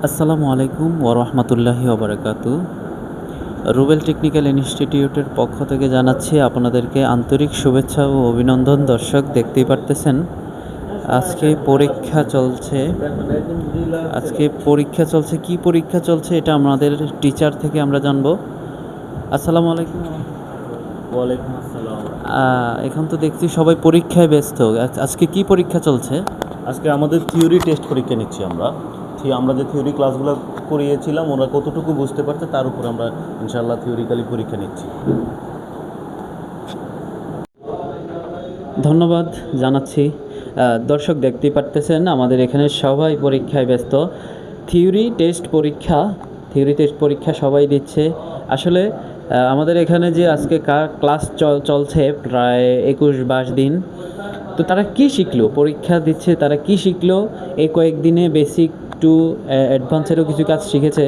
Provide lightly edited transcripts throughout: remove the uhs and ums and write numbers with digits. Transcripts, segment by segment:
আসসালামু আলাইকুম ওরহমতুল্লাহি ওবরাকাতু। রুবেল টেকনিক্যাল ইনস্টিটিউটের পক্ষ থেকে জানাচ্ছি আপনাদেরকে আন্তরিক শুভেচ্ছা ও অভিনন্দন। দর্শক, দেখতেই পারতেছেন আজকে পরীক্ষা চলছে। কি পরীক্ষা চলছে এটা আমাদের টিচার থেকে আমরা জানবো। আসসালামু আলাইকুম। ওয়ালাইকুম আসসালাম। এখন তো দেখছি সবাই পরীক্ষায় ব্যস্ত। আজকে কি পরীক্ষা চলছে? আজকে আমাদের থিওরি টেস্ট পরীক্ষা নিচ্ছি আমরা। আমরা যে থিওরি ক্লাসগুলো করিয়েছিলাম ওরা কতটুকু বুঝতে পারছে তার উপর আমরা ইনশাআল্লাহ থিওরিক্যালি পরীক্ষা নিচ্ছি। ধন্যবাদ জানাচ্ছি। দর্শক, দেখতেই পারতেছেন আমাদের এখানে সবাই পরীক্ষায় ব্যস্ত। থিওরি টেস্ট পরীক্ষা সবাই দিচ্ছে। আসলে আমাদের এখানে যে আজকে ক্লাস চলছে প্রায় 21-22 দিন। তো তারা কি শিখলো, পরীক্ষা দিচ্ছে তারা কি শিখলো, এই কয়েকদিনে বেসিক টু অ্যাডভান্সেরও কিছু কাজ শিখেছে।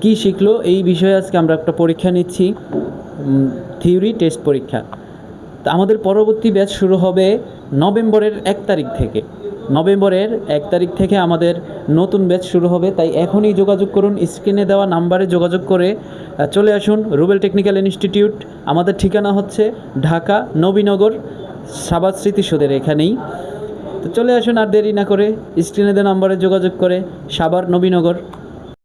কি শিখলো এই বিষয়ে আজকে আমরা একটা পরীক্ষা নিচ্ছি, থিওরি টেস্ট পরীক্ষা। তা আমাদের পরবর্তী ব্যাচ শুরু হবে নভেম্বরের 1 তারিখ থেকে। আমাদের নতুন ব্যাচ শুরু হবে। তাই এখনই যোগাযোগ করুন, স্ক্রিনে দেওয়া নাম্বারে যোগাযোগ করে চলে আসুন রুবেল টেকনিক্যাল ইনস্টিটিউট। আমাদের ঠিকানা হচ্ছে ঢাকা নবীনগর, সাবাত স্মৃতিসৌধের এখানেই। তো চলে আসুন, আর দেরি না করে স্ক্রিনে দেওয়া নাম্বারে যোগাযোগ করে সাভার নবীনগর